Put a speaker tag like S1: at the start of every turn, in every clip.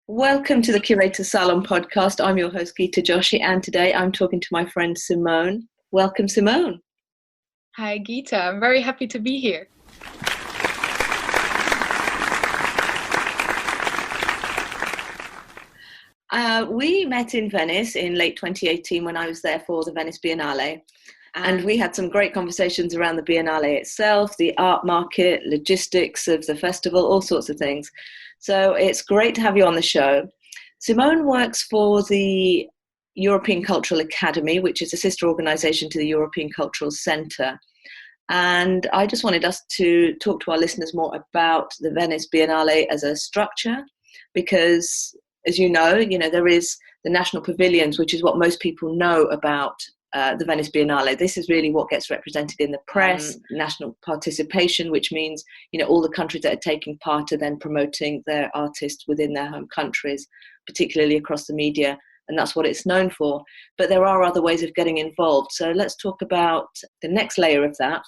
S1: Welcome to the Curator Salon podcast. I'm your host, Geeta Joshi, and today I'm talking to my friend Simone. Welcome, Simone.
S2: Hi, Geeta. I'm very happy to be here.
S1: We met in Venice in late 2018 when I was there for the Venice Biennale. And we had some great conversations around the Biennale itself, the art market, logistics of the festival, all sorts of things. So it's great to have you on the show. Simone works for the European Cultural Academy, which is a sister organisation to the European Cultural Centre. And I just wanted us to talk to our listeners more about the Venice Biennale as a structure, because, as you know, there is the national pavilions, which is what most people know about the Venice Biennale. This is really what gets represented in the press, national participation, which means, all the countries that are taking part are then promoting their artists within their home countries, particularly across the media. And that's what it's known for. But there are other ways of getting involved. So let's talk about the next layer of that,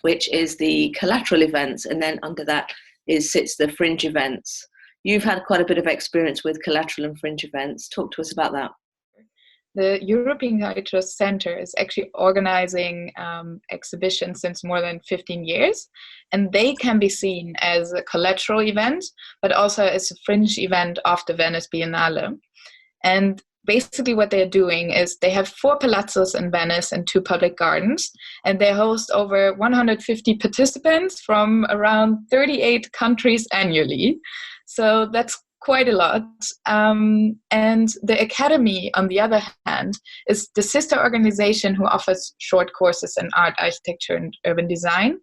S1: which is the collateral events. And then under that sits the fringe events. You've had quite a bit of experience with collateral and fringe events. Talk to us about that.
S2: The European Cultural Centre is actually organizing exhibitions since more than 15 years, and they can be seen as a collateral event, but also as a fringe event of the Venice Biennale. And basically what they're doing is they have 4 palazzos in Venice and 2 public gardens, and they host over 150 participants from around 38 countries annually. So that's quite a lot. And the Academy, on the other hand, is the sister organization who offers short courses in art, architecture, and urban design.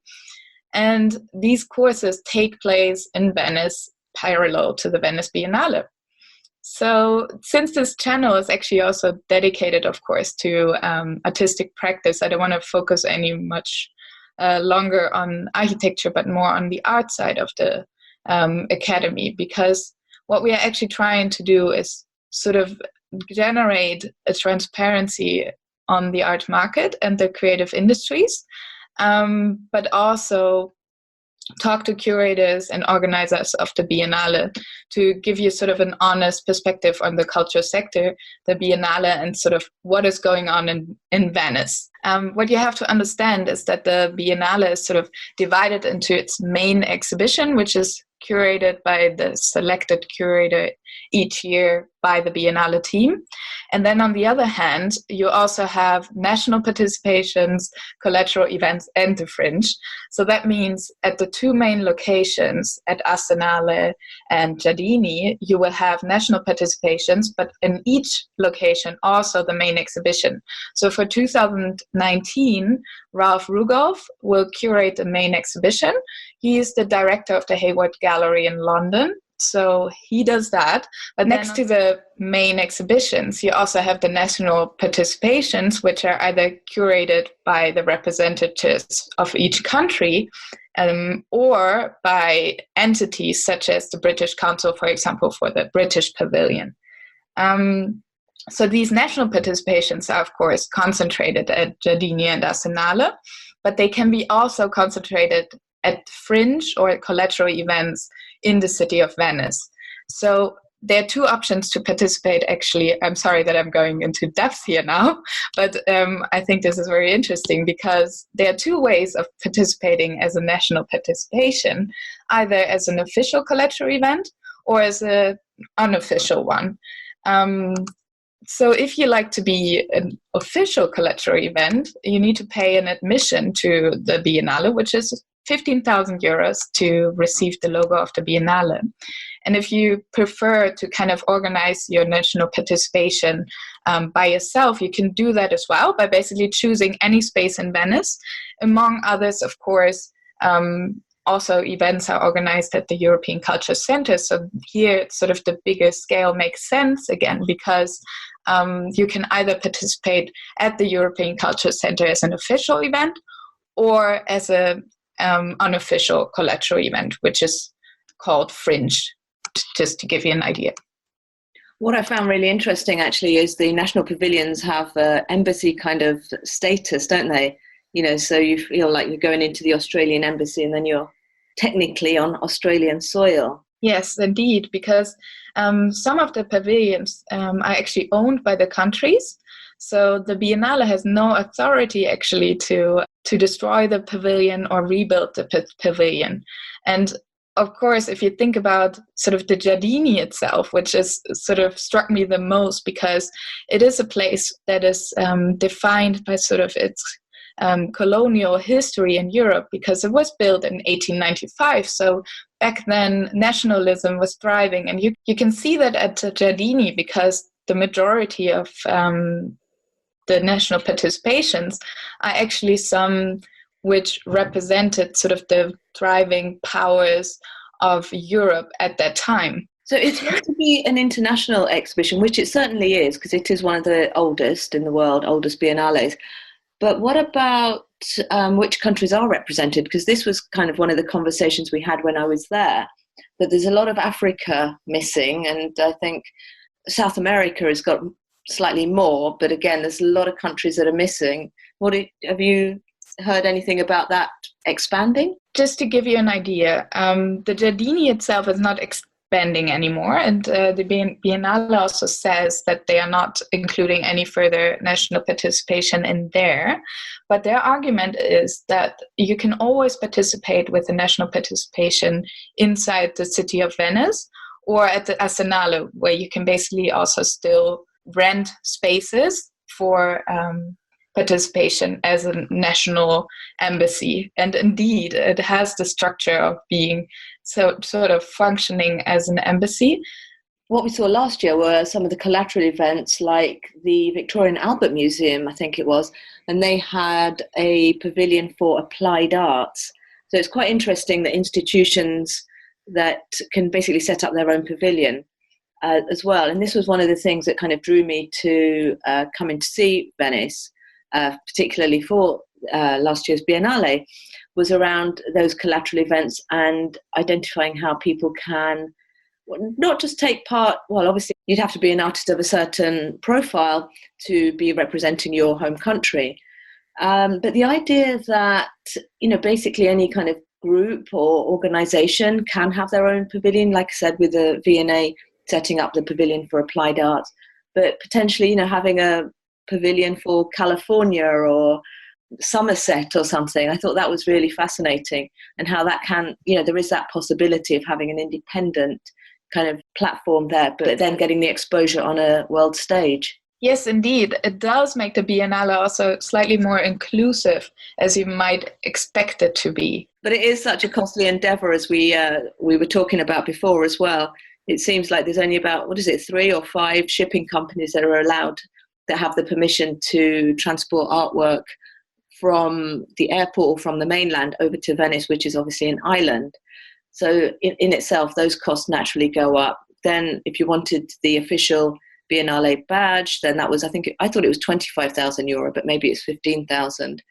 S2: And these courses take place in Venice parallel to the Venice Biennale. So since this channel is actually also dedicated, of course, to artistic practice, I don't want to focus any much longer on architecture, but more on the art side of the Academy, because what we are actually trying to do is sort of generate a transparency on the art market and the creative industries, but also talk to curators and organizers of the Biennale to give you sort of an honest perspective on the culture sector, the Biennale, and sort of what is going on in Venice. What you have to understand is that the Biennale is sort of divided into its main exhibition, which is curated by the selected curator each year by the Biennale team. And then on the other hand, you also have national participations, collateral events, and the fringe. So that means at the 2 main locations, at Arsenale and Giardini, you will have national participations, but in each location also the main exhibition. So for 2019, Ralph Rugolf will curate the main exhibition. He is the director of the Hayward Gallery in London. So he does that. But next to the main exhibitions, you also have the national participations, which are either curated by the representatives of each country or by entities such as the British Council, for example, for the British Pavilion. So these national participations are, of course, concentrated at Giardini and Arsenale, but they can be also concentrated at fringe or at collateral events in the city of Venice. So there are 2 options to participate, actually. I'm sorry that I'm going into depth here now, but I think this is very interesting because there are 2 ways of participating as a national participation, either as an official collateral event or as an unofficial one. So if you like to be an official collateral event, you need to pay an admission to the Biennale, which is 15,000 euros to receive the logo of the Biennale. And if you prefer to kind of organize your national participation by yourself, you can do that as well by basically choosing any space in Venice. Among others, of course, also events are organized at the European Culture Centre. So here sort of the bigger scale makes sense again, because you can either participate at the European Culture Centre as an official event or as a unofficial collateral event, which is called fringe, just to give you an idea.
S1: What I found really interesting actually is the national pavilions have embassy kind of status, don't they? So you feel like you're going into the Australian embassy and then you're technically on Australian soil.
S2: Yes, indeed, because some of the pavilions are actually owned by the countries. So the Biennale has no authority actually to destroy the pavilion or rebuild the pavilion. And of course, if you think about sort of the Giardini itself, which is sort of struck me the most because it is a place that is defined by sort of its colonial history in Europe, because it was built in 1895. So back then, nationalism was thriving. And you can see that at Giardini, because the majority of the national participations are actually some which represented sort of the thriving powers of Europe at that time.
S1: So it's meant to be an international exhibition, which it certainly is, because it is one of the oldest in the world, oldest biennales. But what about which countries are represented? Because this was kind of one of the conversations we had when I was there, that there's a lot of Africa missing, and I think South America has got slightly more, but again, there's a lot of countries that are missing. Have you heard anything about that expanding?
S2: Just to give you an idea, the Giardini itself is not expanding anymore, and the Biennale also says that they are not including any further national participation in there. But their argument is that you can always participate with the national participation inside the city of Venice or at the Arsenale, where you can basically also still rent spaces for participation as a national embassy. And indeed, it has the structure of being sort of functioning as an embassy.
S1: What we saw last year were some of the collateral events, like the Victoria and Albert Museum, I think it was, and they had a pavilion for applied arts. So it's quite interesting that institutions that can basically set up their own pavilion as well. And this was one of the things that kind of drew me to coming to see Venice, particularly for last year's Biennale, was around those collateral events and identifying how people can not just take part. Well, obviously you'd have to be an artist of a certain profile to be representing your home country, but the idea that, you know, basically any kind of group or organization can have their own pavilion, like I said, with the V&A setting up the pavilion for applied arts, but potentially, you know, having a pavilion for California or Somerset or something. I thought that was really fascinating, and how that can, you know, there is that possibility of having an independent kind of platform there, but then getting the exposure on a world stage.
S2: Yes, indeed. It does make the Biennale also slightly more inclusive, as you might expect it to be.
S1: But it is such a costly endeavor, as we were talking about before as well. It seems like there's only about, 3 or 5 shipping companies that are allowed, that have the permission to transport artwork from the airport or from the mainland over to Venice, which is obviously an island. So in itself, those costs naturally go up. Then if you wanted the official Biennale badge, then that was, I thought it was €25,000, but maybe it's 15,000.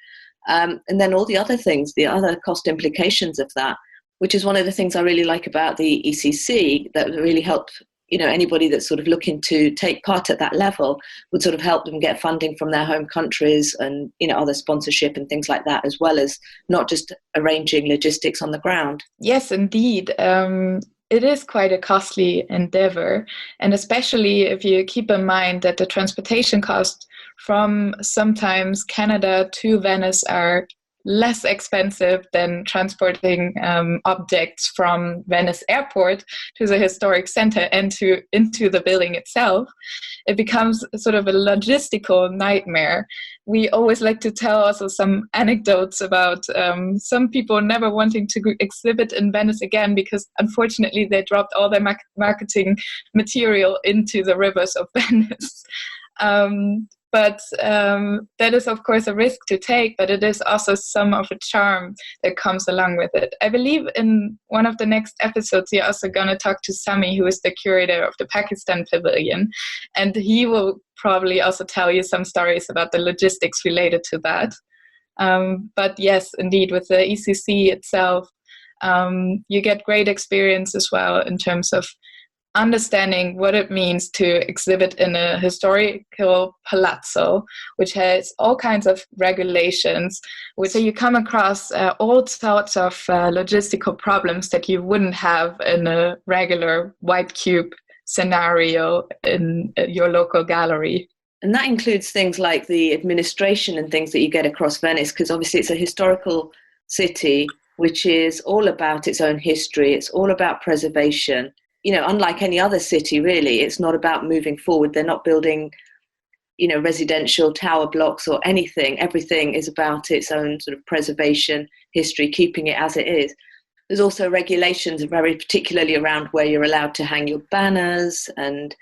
S1: And then all the other things, the other cost implications of that, which is one of the things I really like about the ECC, that really help, you know, anybody that's sort of looking to take part at that level, would sort of help them get funding from their home countries and, you know, other sponsorship and things like that, as well as not just arranging logistics on the ground.
S2: Yes, indeed. It is quite a costly endeavor, and especially if you keep in mind that the transportation costs from sometimes Canada to Venice are less expensive than transporting objects from Venice Airport to the historic center and into the building itself. It becomes sort of a logistical nightmare. We always like to tell also some anecdotes about some people never wanting to exhibit in Venice again because unfortunately they dropped all their marketing material into the rivers of Venice. But that is, of course, a risk to take, but it is also some of a charm that comes along with it. I believe in one of the next episodes, you're also going to talk to Sami, who is the curator of the Pakistan Pavilion, and he will probably also tell you some stories about the logistics related to that. But yes, indeed, with the ECC itself, you get great experience as well in terms of understanding what it means to exhibit in a historical palazzo, which has all kinds of regulations. So you come across all sorts of logistical problems that you wouldn't have in a regular white cube scenario in your local gallery.
S1: And that includes things like the administration and things that you get across Venice, because obviously it's a historical city, which is all about its own history. It's all about preservation. Unlike any other city, really, it's not about moving forward. They're not building, residential tower blocks or anything. Everything is about its own sort of preservation, history, keeping it as it is. There's also regulations very particularly around where you're allowed to hang your banners and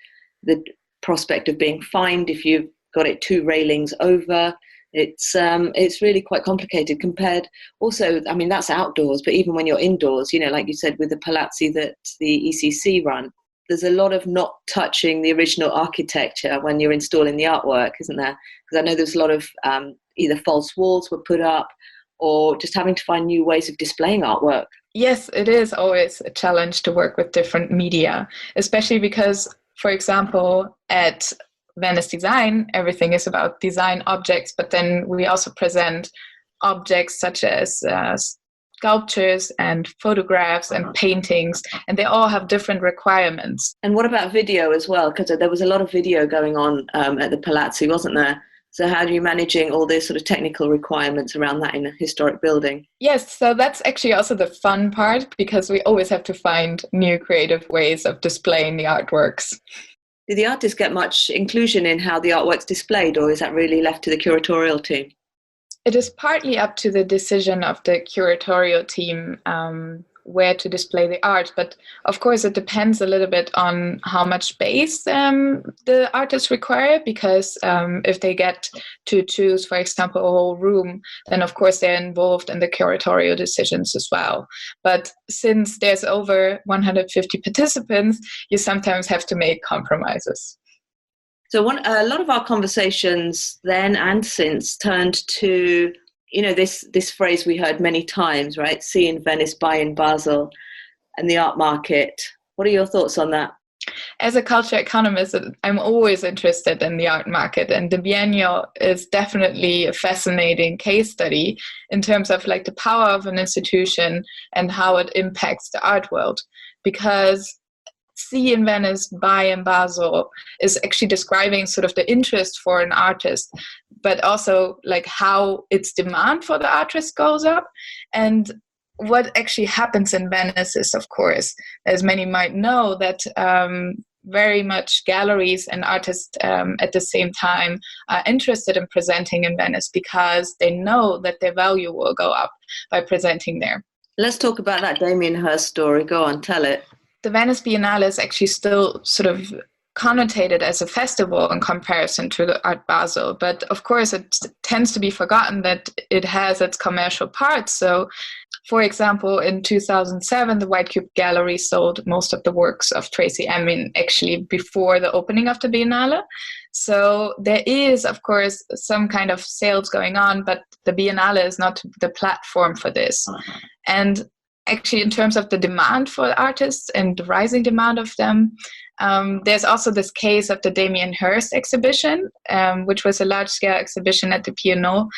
S1: the prospect of being fined if you've got it 2 railings over. It's really quite complicated compared also, I mean, that's outdoors, but even when you're indoors, like you said, with the palazzi that the ECC run, there's a lot of not touching the original architecture when you're installing the artwork, isn't there? Because I know there's a lot of either false walls were put up or just having to find new ways of displaying artwork.
S2: Yes, it is always a challenge to work with different media, especially because, for example, at Venice Design, everything is about design objects, but then we also present objects such as sculptures and photographs and paintings, and they all have different requirements.
S1: And what about video as well? Because there was a lot of video going on at the Palazzi, wasn't there? So how are you managing all these sort of technical requirements around that in a historic building?
S2: Yes, so that's actually also the fun part, because we always have to find new creative ways of displaying the artworks.
S1: Do the artists get much inclusion in how the artwork's displayed, or is that really left to the curatorial team?
S2: It is partly up to the decision of the curatorial team where to display the art, but of course it depends a little bit on how much space the artists require, because if they get to choose, for example, a whole room, then of course they're involved in the curatorial decisions as well. But since there's over 150 participants, you sometimes have to make compromises.
S1: So a lot of our conversations then and since turned to this phrase we heard many times, right? See in Venice, buy in Basel, and the art market. What are your thoughts on that?
S2: As a culture economist, I'm always interested in the art market, and the Biennial is definitely a fascinating case study in terms of like the power of an institution and how it impacts the art world. Because see in Venice, buy in Basel is actually describing sort of the interest for an artist, but also like how its demand for the artist goes up. And what actually happens in Venice is, of course, as many might know, that very much galleries and artists at the same time are interested in presenting in Venice because they know that their value will go up by presenting there.
S1: Let's talk about that Damien Hirst story. Go on, tell it.
S2: The Venice Biennale is actually still sort of connotated as a festival in comparison to the Art Basel. But of course, it tends to be forgotten that it has its commercial parts. So, for example, in 2007, the White Cube Gallery sold most of the works of Tracy Emin actually before the opening of the Biennale. So there is, of course, some kind of sales going on, but the Biennale is not the platform for this. And actually, in terms of the demand for artists and the rising demand of them, there's also this case of the Damien Hirst exhibition, which was a large-scale exhibition at the Bienniale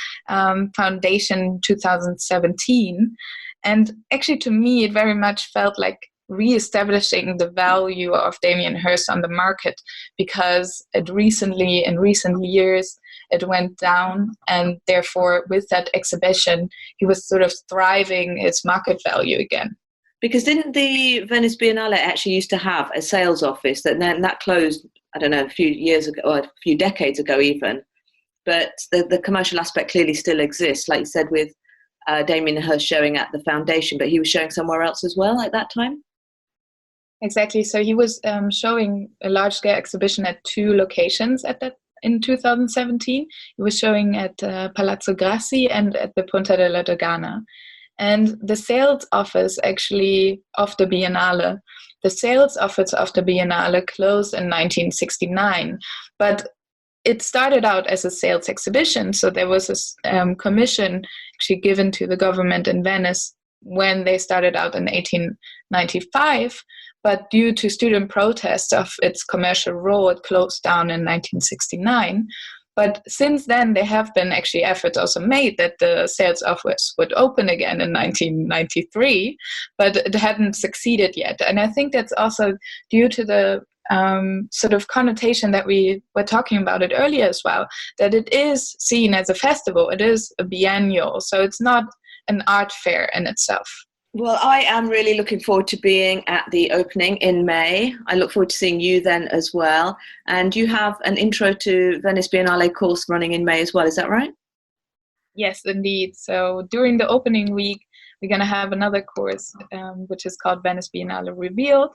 S2: Foundation in 2017. And actually, to me, it very much felt like re-establishing the value of Damien Hirst on the market, because in recent years, it went down, and therefore with that exhibition he was sort of thriving its market value again.
S1: Because didn't the Venice Biennale actually used to have a sales office that closed, I don't know, a few years ago or a few decades ago even, but the commercial aspect clearly still exists, like you said, with Damien Hirst showing at the foundation, but he was showing somewhere else as well at that time? Exactly.
S2: So he was showing a large-scale exhibition at 2 locations in 2017. He was showing at Palazzo Grassi and at the Punta della Dogana. And the sales office actually of the Biennale, closed in 1969. But it started out as a sales exhibition. So there was a commission actually given to the government in Venice when they started out in 1895. But due to student protests of its commercial role, it closed down in 1969. But since then, there have been actually efforts also made that the sales office would open again in 1993, but it hadn't succeeded yet. And I think that's also due to the sort of connotation that we were talking about it earlier as well, that it is seen as a festival. It is a biennial, so it's not an art fair in itself.
S1: Well, I am really looking forward to being at the opening in May. I look forward to seeing you then as well. And you have an Intro to Venice Biennale course running in May as well, is that right?
S2: Yes, indeed. So during the opening week, we're going to have another course, which is called Venice Biennale Revealed.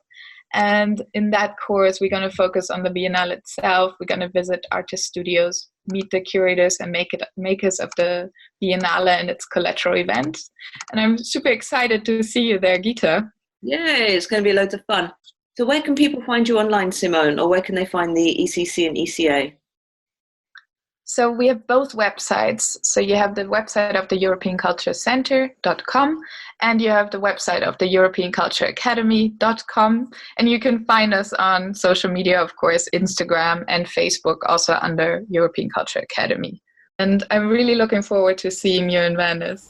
S2: And in that course, we're going to focus on the Biennale itself. We're going to visit artist studios, meet the curators and makers of the Biennale and its collateral events. And I'm super excited to see you there, Gita.
S1: Yay, it's going to be loads of fun. So where can people find you online, Simone, or where can they find the ECC and ECA?
S2: So we have both websites. So you have the website of the European Culture Center.com and you have the website of the European Culture Academy.com. And you can find us on social media, of course, Instagram and Facebook, also under European Culture Academy. And I'm really looking forward to seeing you in Venice.